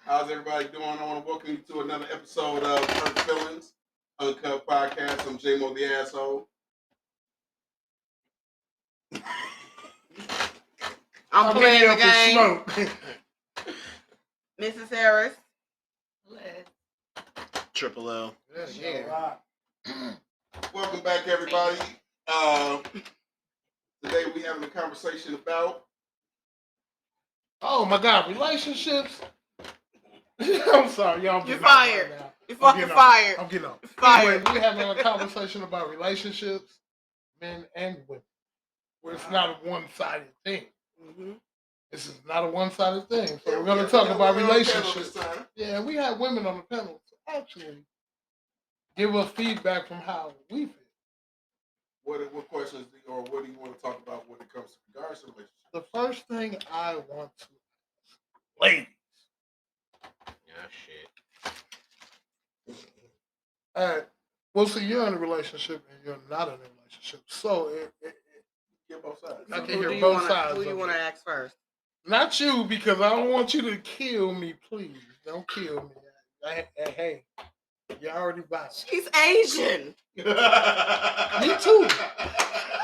How's everybody doing? I want to welcome you to another episode of Hurt Feelings Uncut Podcast. I'm J-Mo the asshole. I'm playing the game. Smoke. Mrs. Harris. Triple L. Yeah. Welcome back, everybody. Today we're having a conversation about. Oh my God, relationships. I'm sorry, y'all. You're fired. Right now. You're fucking fired. I'm getting off. Fired. Anyway, we're having a conversation about relationships, men and women, where it's not a one-sided thing. Mm-hmm. This is not a one-sided thing. So Yeah, we're going to talk about relationships. Yeah, we have women on the panel to actually give us feedback from how we feel. What questions or what do you want to talk about when it comes to regards to relationships? The first thing I want to ask, ladies. Yeah, shit. Well, see, you're in a relationship and you're not in a relationship. So Get both sides. I can Who hear do you both wanna- sides. Who you of want to it. ask first? Not you, because I don't want you to kill me, please. Don't kill me. Hey, you're already violent. She's Asian. Me too.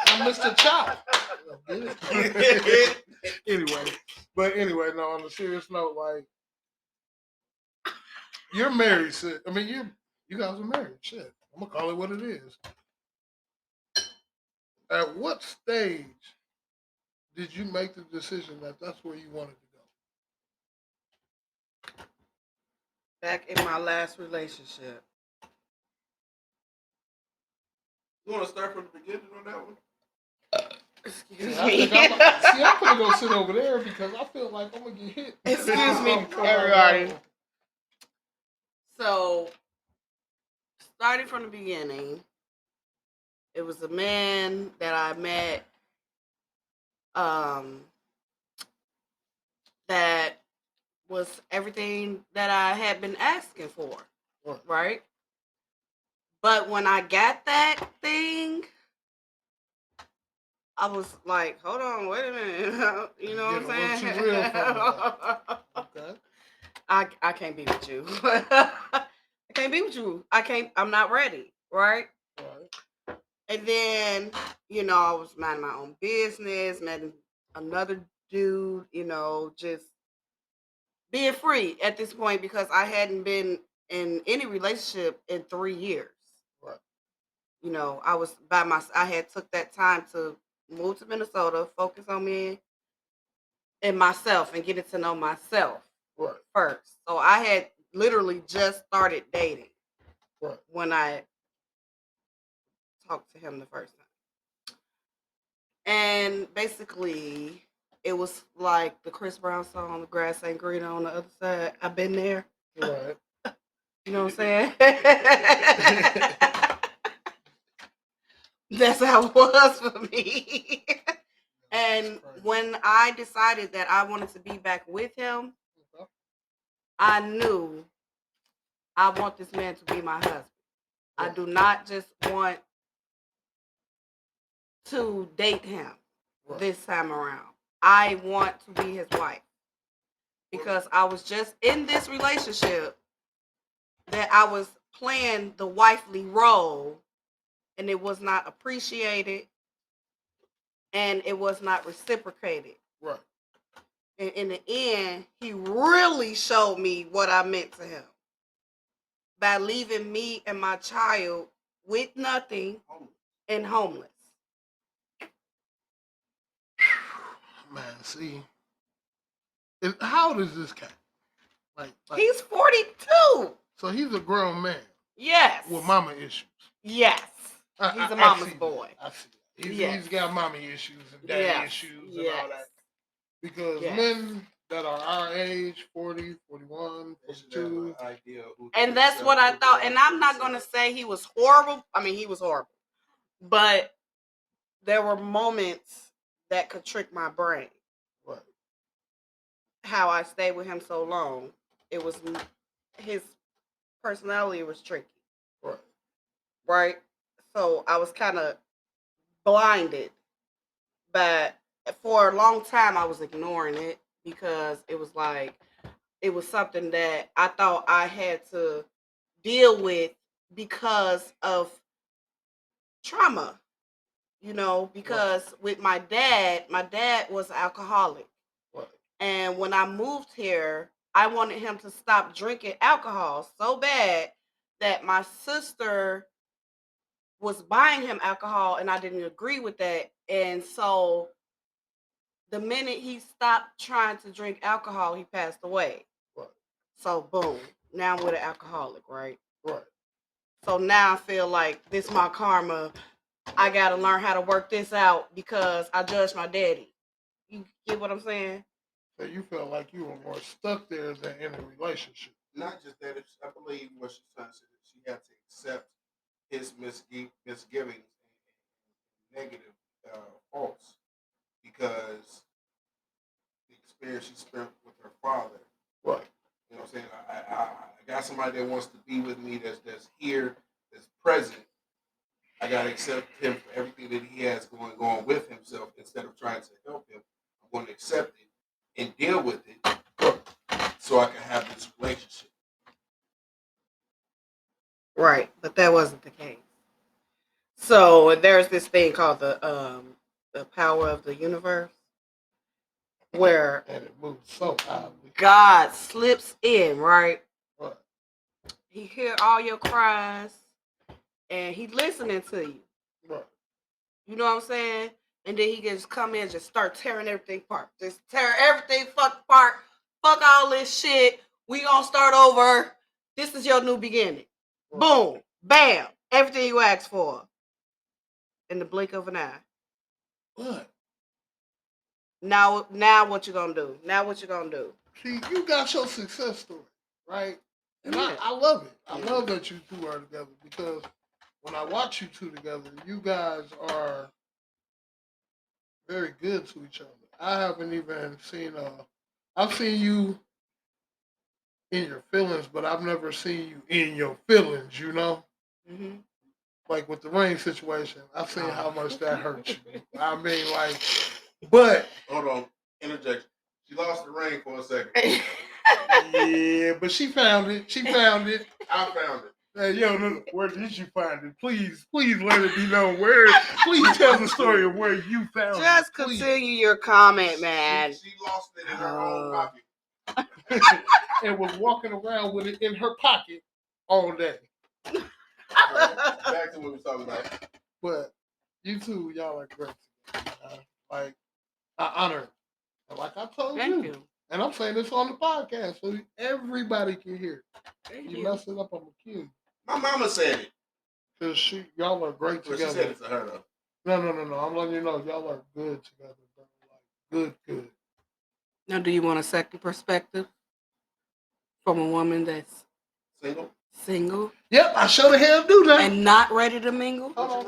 I'm Mr. Chop. anyway, no, on a serious note, like, you're married, sis. I mean, you guys are married. Shit. I'm going to call it what it is. At what stage did you make the decision that that's where you wanted to go? Back in my last relationship. You want to start from the beginning on that one? Excuse I me. think I'm gonna go sit over there because I feel like I'm gonna get hit. Excuse me, Come on, everybody. So, starting from the beginning, it was a man that I met that was everything that I had been asking for, right? But when I got that thing, I was like, hold on, wait a minute. You know what I'm saying? Too real for me. Okay. I can't be with you. I can't be with you. I'm not ready, right? Right. And then, I was minding my own business, met another dude, just being free at this point because I hadn't been in any relationship in 3 years. Right. I had took that time to move to Minnesota, focus on me and myself and getting to know myself first. So I had literally just started dating when I talked to him the first time. And basically, it was like the Chris Brown song, "The Grass Ain't Greener on the Other Side." I've been there. Right. You know what I'm saying? That's how it was for me. And when I decided that I wanted to be back with him, I knew I want this man to be my husband. I do not just want to date him this time around. I want to be his wife. Because I was just in this relationship that I was playing the wifely role and it was not appreciated and it was not reciprocated. Right. And in the end, he really showed me what I meant to him by leaving me and my child with nothing and homeless. Man, see, how old is this cat? Like he's 42. So he's a grown man. Yes. With mama issues. Yes. He's a mama's boy. I see. He's got mommy issues and daddy issues and all that. Because men that are our age, 40, 41, 42. And that's what I thought. And I'm not going to say he was horrible. I mean, he was horrible. But there were moments that could trick my brain. Right. How I stayed with him so long. It was his personality was tricky. Right. Right? So I was kind of blinded. But for a long time, I was ignoring it because it was like, it was something that I thought I had to deal with because of trauma. You know, because with my dad was an alcoholic. Right. And when I moved here, I wanted him to stop drinking alcohol so bad that my sister was buying him alcohol and I didn't agree with that. And so the minute he stopped trying to drink alcohol, he passed away. Right. So boom, now I'm with an alcoholic, right? Right. So now I feel like this is my karma. I gotta learn how to work this out because I judged my daddy. You get what I'm saying? So you felt like you were more stuck there than in a relationship. Not just that, I believe what she's trying to say, that she had to accept his misgivings and negative faults because the experience she spent with her father. Right. You know what I'm saying? I got somebody that wants to be with me, that's here, that's present. I got to accept him for everything that he has going on with himself instead of trying to help him. I'm going to accept it and deal with it so I can have this relationship. Right, but that wasn't the case. So there's this thing called the power of the universe, where and it moves so powerfully. God slips in, right? Right. He hear all your cries, and he listening to you. Right. You know what I'm saying? And then he just come in and just start tearing everything apart. Just tear everything apart. Fuck all this shit. We gonna start over. This is your new beginning. Right. Boom. Bam. Everything you asked for. In the blink of an eye. What? Now what you gonna do? Now what you gonna do? See, you got your success story, right? And yeah. I love it. I love that you two are together because when I watch you two together, you guys are very good to each other. I haven't even seen I've seen you in your feelings, but I've never seen you in your feelings, you know? Mm-hmm. Like with the rain situation, I've seen how much that hurt you. I mean, like, but hold on, interjection. She lost the ring for a second. Yeah, but she found it. She found it. I found it. Hey, yo, no, where did you find it? Please let it be known where. Please tell the story of where you found it. Just continue your comment, man. She lost it in her own pocket. And was walking around with it in her pocket all day. Right, back to what we were talking about. But you two, y'all are great. Like, I honor it. And like I told Thank you. And I'm saying this on the podcast so everybody can hear it. Thank you mess it up, I'm going to kill you. My mama said it. Because y'all are great together. She said it to her, though. No. I'm letting you know, y'all are good together, bro. Like, good. Now, do you want a second perspective from a woman that's single? Yep, I sure the hell do that. And not ready to mingle? Hold on.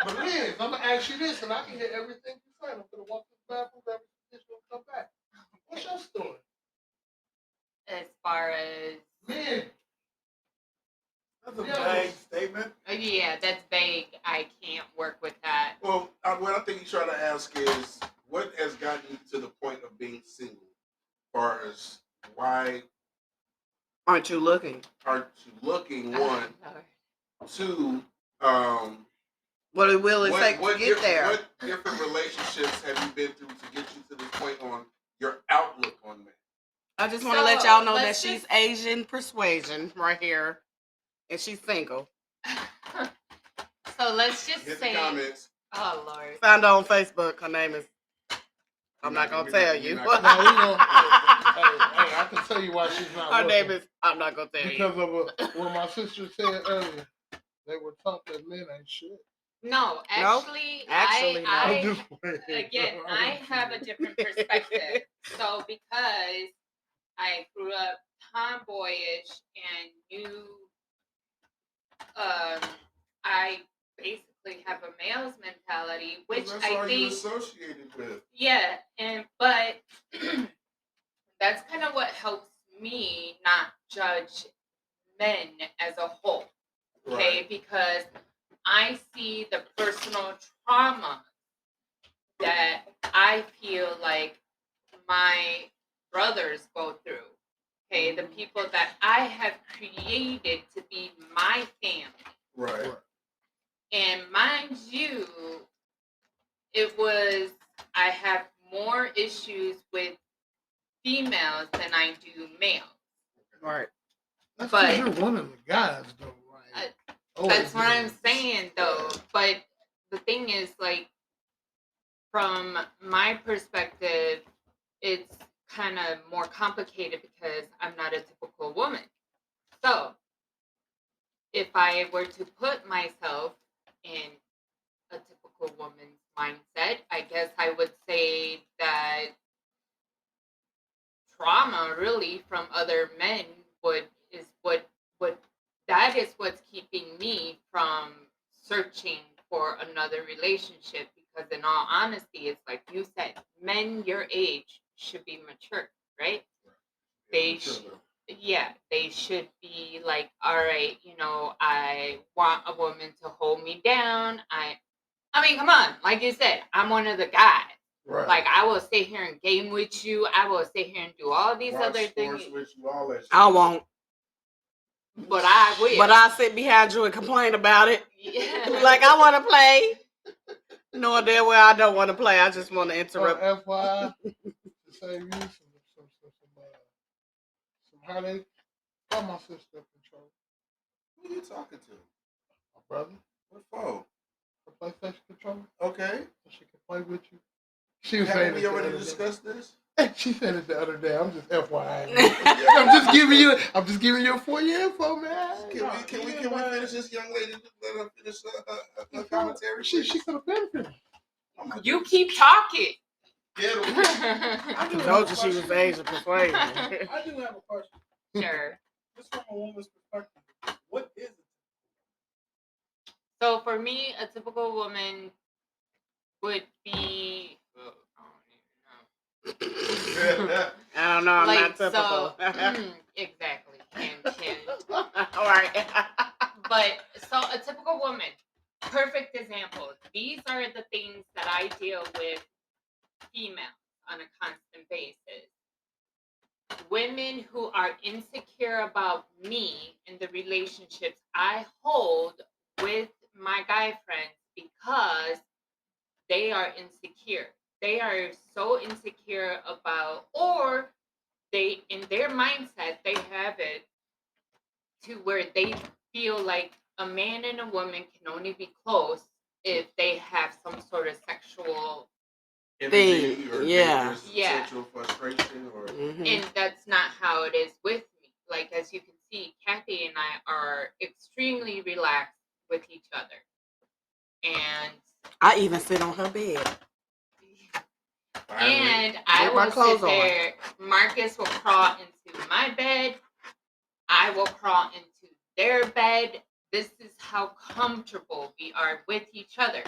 But Liz, I'm going to ask you this, and I can hear everything you're saying. I'm going to walk to the bathroom, grab a tissue, and come back. What's your story? As far as... Man. That's a vague statement. Yeah, that's vague. I can't work with that. Well, what I think he's trying to ask is, what has gotten you to the point of being single? As far as why aren't you looking? One, two. What will it take to get there? What different relationships have you been through to get you to this point on your outlook on men? I just want to let y'all know that she's Asian persuasion right here, and she's single. So let's just Hit say. The comments. Oh Lord. Found her on Facebook. Her name is. I'm not gonna tell you. Hey, I can tell you why she's not. Her name is. I'm not gonna tell you. Because of what my sister said earlier. They were taught that men ain't shit. No, actually, I have a different perspective. So because I grew up tomboyish and I basically have a male's mentality, which that's I all think you associated with. Yeah, but that's kind of what helps me not judge men as a whole. Okay, right. Because I see the personal trauma that I feel like my brothers go through. Okay, the people that I have created to be my family. Right. And mind you, I have more issues with females than I do males. Right. That's But- because you're one of the guys, though, right? That's what I'm saying, though. But the thing is, like, from my perspective, it's kind of more complicated because I'm not a typical woman. So, if I were to put myself in a typical woman's mindset, I guess I would say that trauma really from other men is what's keeping me from searching for another relationship, because in all honesty, it's like you said, men your age should be mature, right? They they should be like, all right, I want a woman to hold me down. I mean, come on, like you said, I'm one of the guys. Right. Like, I will sit here and game with you. I will sit here and do all these Watch other sports things. with you, all that shit. I won't. But I will. But I sit behind you and complain about it. Yeah. Like, I want to play. Knowing damn well I don't want to play. I just want to interrupt. FYI, to save you some heartache, call my sister control. Who you talking to? My brother, What phone? the PlayStation controller, Okay. so she can play with you. She was saying Haven't it we the already other day. discussed this? She said it the other day. I'm just FYI. I'm just giving you for your info, man. Can we finish this young lady? Let her finish her commentary. She could have been finished. Oh my You goodness. keep talking. Get him. I do Told have you a she was question. Asian persuasion. I do have a question. Sure. Just from a woman's perspective, what is it? So for me, a typical woman would be. I don't know. I'm like, not typical. so exactly. Can. All right. But so a typical woman, perfect example. These are the things that I deal with females on a constant basis. Women who are insecure about me and the relationships I hold with my guy friends because they are insecure. They are so insecure about, or they, in their mindset, they have it to where they feel like a man and a woman can only be close if they have some sort of sexual Energy or Yeah. dangerous Yeah. sexual frustration or Mhm. and that's not how it is with me. Like, as you can see, Kathy and I are extremely relaxed with each other. And I even sit on her bed. and I With my will clothes sit on. there. Marcus will crawl into my bed. I will crawl into their bed. This is how comfortable we are with each other.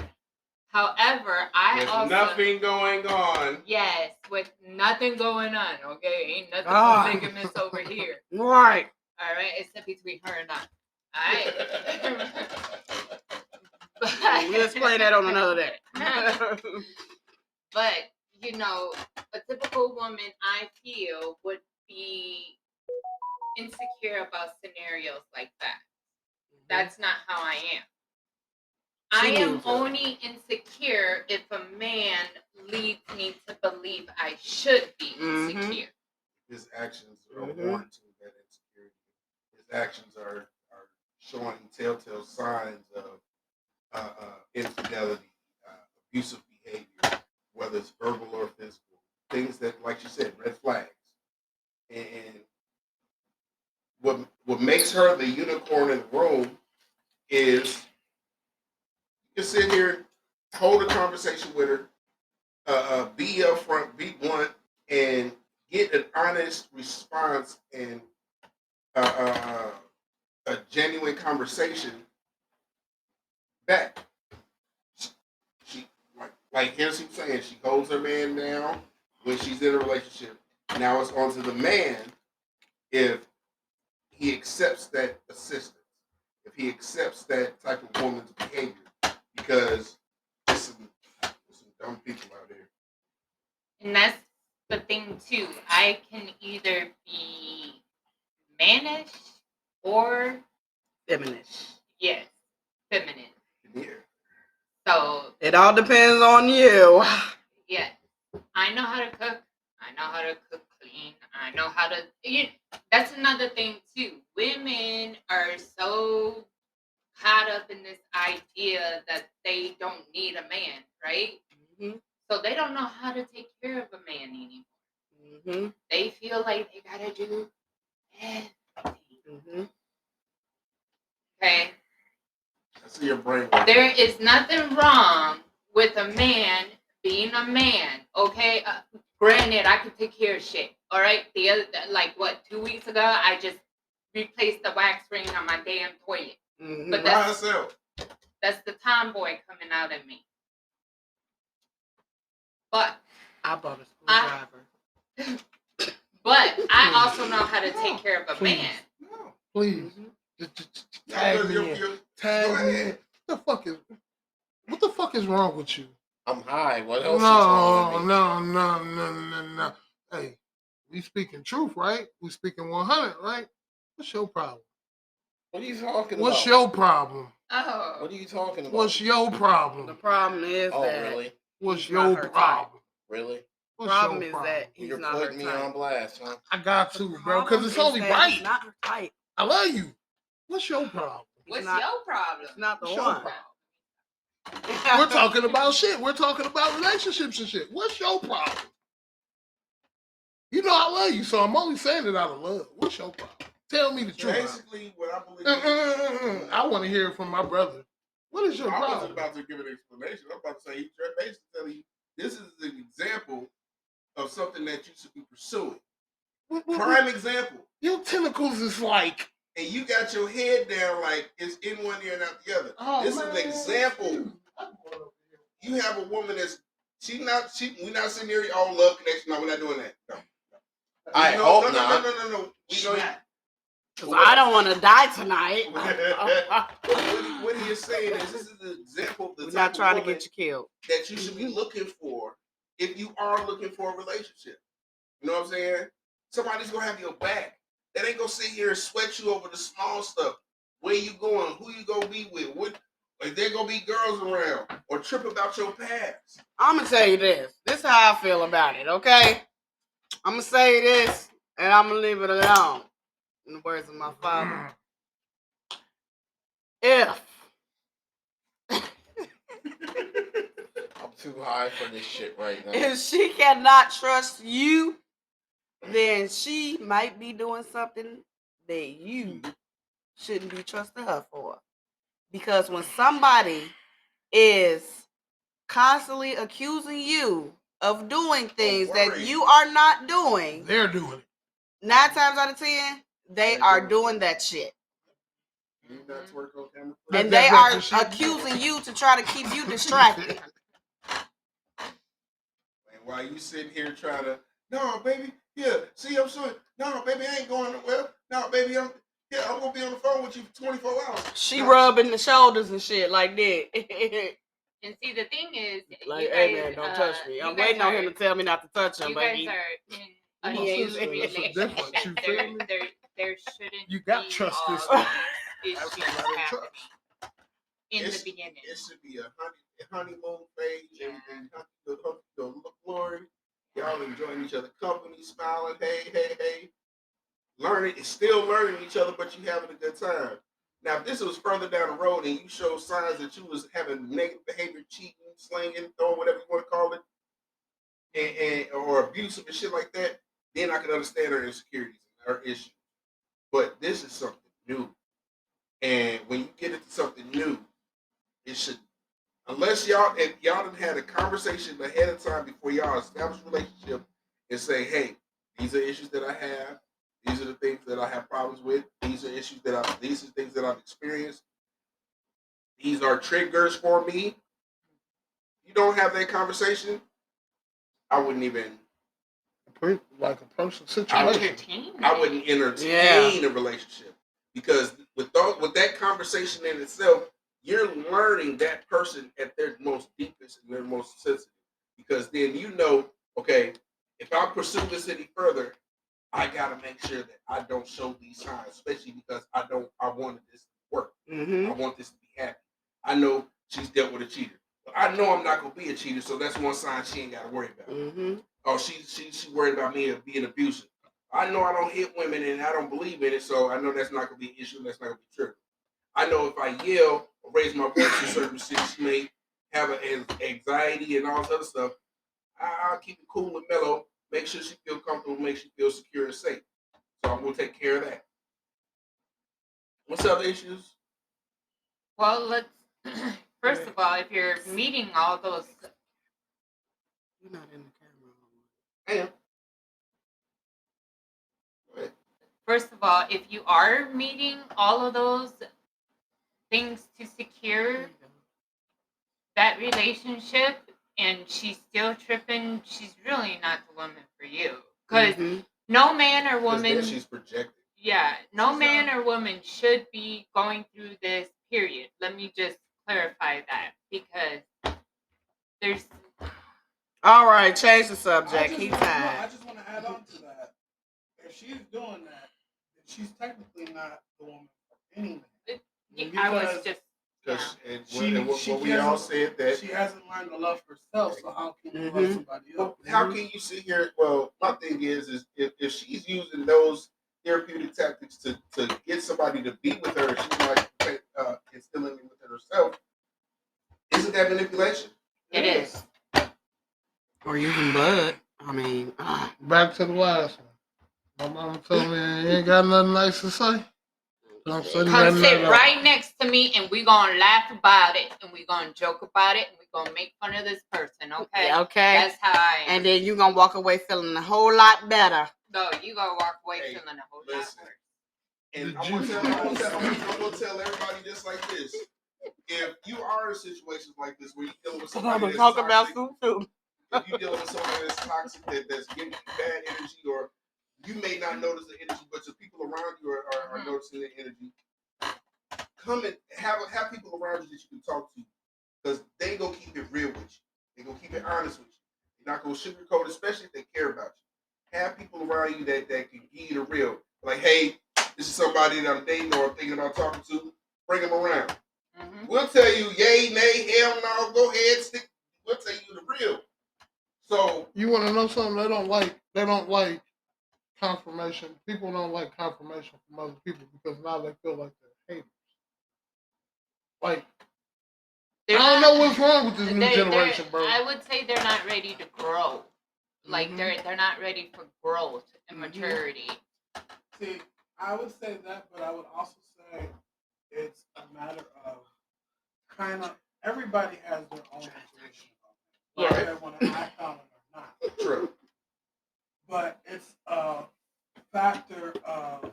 However, I With also nothing going on. yes, with nothing going on. Okay, ain't nothing Ah. but ligaments over here. Right. All right, except between her and I. All right. We'll explain that on another day. But a typical woman, I feel, would be insecure about scenarios like that. That's not how I am. I am means it. only insecure if a man leads me to believe I should be insecure. His actions are Mhm. warranting that insecurity. His actions are showing telltale signs of infidelity, abusive behavior, whether it's verbal or physical. Things that, like you said, red flags. And what makes her the unicorn in the room is you can sit here, hold a conversation with her, be upfront, be blunt, and get an honest response and a genuine conversation back. She like here's what saying. She holds her man down when she's in a relationship. Now it's on to the man if he accepts that assistance, if he accepts that type of woman's behavior, because there's some dumb people out there. And that's the thing too. I can either be mannish or Feminist. yes, feminine. Yeah. So It all depends on you. yeah, I know how to cook. I know how to cook clean. I know how to. That's another thing too. Women are so caught up in this idea that they don't need a man, right? Mhm. So they don't know how to take care of a man anymore. Mhm. They feel like they gotta do everything. Mhm. Okay. I see your brain. working. There is nothing wrong with a man being a man. Okay. Granted, I can take care of shit. All right. The other, like what, 2 weeks ago, I just replaced the wax ring on my damn toilet. Mhm. But By that's herself. the tomboy coming out of me. But I bought a screwdriver. but I also know how to take care of a Please. man. No. Please. Mhm. Tag Because me in. you're- Tag go me in. ahead. What the fuck is wrong with you? I'm high. What else is wrong with me? No. Hey, we speaking truth, right? We speaking 100, right? What's your problem? What are you talking What's about? your problem? Oh. What are you talking about? What's your The problem? problem is Oh, that really? What's he's not your her type. problem? Really? What's Problem your is problem? that he's You're not her putting me type. on blast, huh? I got The to, bro, because problem it's is only that right. He's not her type. I love you. What's your problem? What's not- your problem? It's not the What's your one. problem? We're talking about shit. We're talking about relationships and shit. What's your problem? You know I love you, so I'm only saying it out of love. What's your problem? Tell me the truth. Basically, what I believe. I want to hear it from my brother. What is your I problem? wasn't about to give an explanation. I'm about to say he's basically telling you this is an example of something that you should be pursuing. Prime example. Your tentacles is like. And you got your head down like it's in one ear and out the other. Oh, this man. is an example. You have a woman that's we're not sitting here all love connection. No, we're not doing that. No. I no, hope no, not. No. We know. Because I don't want to die tonight. What he is saying is this is an example of the We're type not of trying to woman get you killed. that you should be looking for if you are looking for a relationship. You know what I'm saying? Somebody's gonna have your back. That ain't gonna sit here and sweat you over the small stuff. Where you going? Who you gonna be with? What? If there gonna be girls around or trip about your past? I'm going to tell you this. This is how I feel about it, okay? I'm going to say this, and I'm going to leave it alone. In the words of my father. If I'm too high for this shit right now. if she cannot trust you, then she might be doing something that you shouldn't be trusting her for. Because when somebody is constantly accusing you of doing things that worry. you are not doing, They're doing it. 9 times out of 10, they They're are doing doing that shit. You not twerk on camera. And That- they that- are that shit. accusing you to try to keep you distracted. And while you sitting here trying to, no, baby, yeah, see, I'm sorry. No, baby, I ain't going nowhere. No, baby, I'm gonna be on the phone with you for 24 hours. She No. rubbing the shoulders and shit like that. And see, the thing is, Like, you guys, hey man, don't touch me. you I'm guys waiting on are- him to tell me not to touch him, You but guys he, are in a My new sister, that's a relationship. difference, you feel me? There shouldn't You got be trust all this these That's issues what I happening trust. in It's- the beginning. It should be a honeymoon phase. Yeah. Everything the glory. Y'all enjoying each other company, smiling. Hey. Learning, still learning each other, but you having a good time. Now, if this was further down the road and you showed signs that you was having negative behavior, cheating, slinging, throwing, whatever you want to call it, and or abusive and shit like that, then I can understand her insecurities and her issues. But this is something new. And when you get into something new, it should, unless if y'all done had a conversation ahead of time before y'all establish a relationship and say, hey, these are issues that I have. These are the things that I have problems with. These are things that I've experienced. These are triggers for me. You don't have that conversation, I wouldn't even. Like a personal situation. I wouldn't entertain a relationship because with that conversation in itself, you're learning that person at their most deepest and their most sensitive. Because then you know, okay, if I pursue this any further, I gotta make sure that I don't show these signs, especially because I wanted this to work. I want this to be happy. I know she's dealt with a cheater, but I know I'm not gonna be a cheater, so that's one sign she ain't gotta worry about. Oh, she worried about me being abusive. I know I don't hit women and I don't believe in it, so I know that's not gonna be an issue. That's not gonna be true. I know if I yell or raise my voice in certain situations, she may have an anxiety and all this other stuff. I'll keep it cool and mellow. Make sure she feel comfortable. Make sure she feel secure and safe. So I'm gonna take care of that. What's other issues? Well, let's first of all, if you're meeting all those, You're not in the camera. Damn. Go ahead. first of all, if you are meeting all of those things to secure that relationship and she's still tripping, she's really not the woman for you. Because no man or 'Cause then woman, she's projected. yeah, no man or woman should be going through this period. Let me just clarify that because there's All right, change the I subject. just He wanna- no, tired. I just want to add on to that. If she's doing that, then she's technically not the woman for any man. I was Because just Because She we all hasn't- said that. she hasn't learned to love herself, so how can you love somebody Well, else? how can you sit here? Well, my thing is if she's using those therapeutic tactics to get somebody to be with her, she's like instilling it within herself. Isn't that manipulation? it is. Or using blood. I mean, Back to the last one. My mama told me I ain't got nothing nice to say. So I'm sitting Come letting sit that right next to me and we're gonna laugh about it and we're gonna joke about it and we're gonna make fun of this person, okay? okay. That's how I am. And then you gonna walk away feeling a whole lot better. No, you gonna walk away Hey, feeling a whole lot listen. worse. And The I'm gonna juice. tell everybody just like this. If you are in situations like this where you're dealing with I'm somebody gonna that's talk toxic, about soup too. if you're dealing with somebody that's toxic, that's giving you bad energy, or you may not notice the energy, but the people around you are noticing the energy, come and have people around you that you can talk to, because they gonna keep it real with you. They gonna keep it honest with you. They're not gonna sugarcoat, especially if they care about you. Have people around you that can give you the real. Like, hey, this is somebody that I'm dating or I'm thinking about talking to. Bring them around. We'll tell you, yay, nay, hell no, go ahead, stick. We'll tell you the real. So You want to know something? They don't like confirmation. People don't like confirmation from other people because now they feel like they're haters. Like, I don't know what's wrong with this new generation, bro. I would say they're not ready to grow. Like they're not ready for growth and maturity. See, I would say that, but I would also say it's a matter of kind of everybody has their own intuition, whether they want to act on it or not. true. But it's a factor of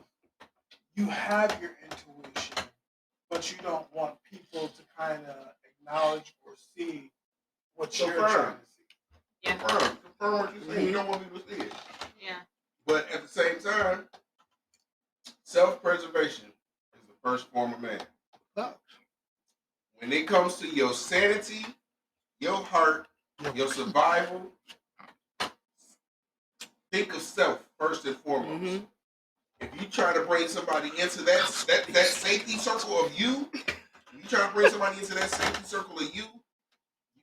you have your intuition, but you don't want people to kind of acknowledge or see what you're trying to see. Yeah. Confirm what you're saying. You don't want people to see it. Yeah. But at the same time, self-preservation is the first form of man. When it comes to your sanity, your heart, your survival, think of self first and foremost. If you try to bring somebody into that safety circle of you, you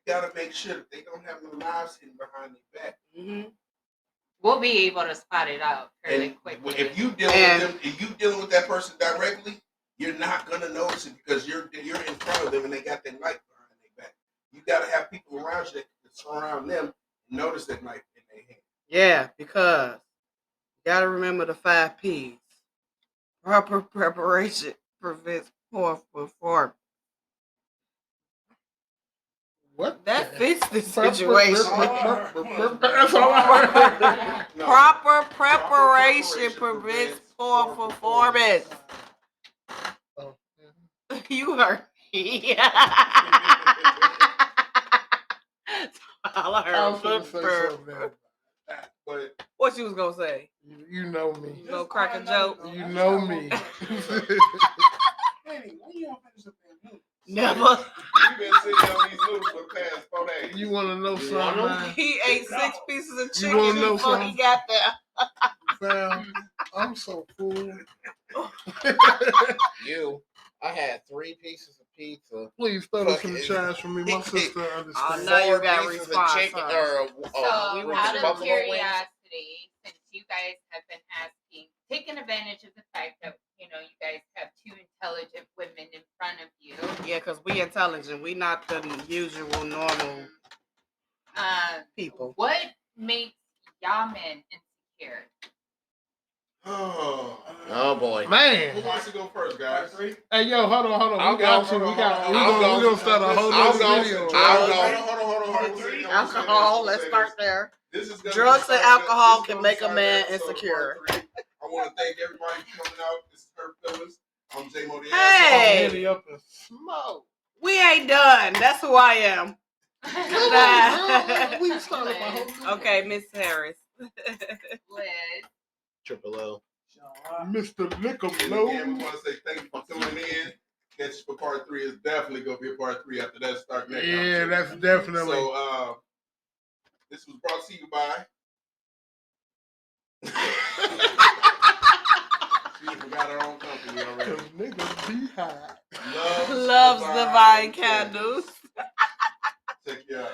gotta make sure that they don't have no knives hidden behind their back. We'll be able to spot it out fairly quickly. If you dealing with that person directly, you're not gonna notice it because you're in front of them and they got their knife behind their back. You gotta have people around you that can surround them and notice that knife in their hand. Yeah, because you gotta remember the 5 P's. Proper preparation prevents poor performance. What? That fits the situation. No. Proper preparation prevents poor performance. Oh, You heard me. All I heard I was was going to say something there. But what you was gonna say? You know me. You gonna crack a joke? You know me. Hey, when you gonna finish the damn noodles? Never. You've been sitting on these noodles for the past 4 days. You want to know You something, want 'em? man? He ate 6 pieces of You chicken wanna know before he something? got there. Fam, I'm so full. I had 3 pieces of pizza. Please throw this in the Fucking- trash for me. My sister Oh, understands. now you 4 got pieces response, of chicken huh? or So, we was want out it of buffalo wings? curiosity, since you guys have been asking, taking advantage of the fact that you guys have 2 intelligent women in front of you. Yeah, because we intelligent. We not the usual normal people. What makes y'all men insecure? Oh boy. Man. Who wants to go first, guys? Hey, yo, hold on. I'll We got go. to. Hold on. We're going to start a whole I'll other go. video. I'll go. Hold on. Alcohol, let's start there. This is gonna Drugs be and starting- alcohol this is can gonna make be a starting man episode insecure. part 3. I want to thank everybody for coming out. This is Kurt Phillips. I'm J-Mo the Hey! Hit it up and smoke. We ain't done. That's who I am. Come on, girl. We started my whole video. Okay, Miss Harris. Liz. Triple O. Mr. And again, we Nickelodeon. want to say thank you for tuning in. Catch us for part 3. It's definitely going to be a part 3 after that start next Yeah, episode. that's definitely. So, this was brought to you by. She forgot her own company already. Cause niggas be high. Loves divine candles. Check you out.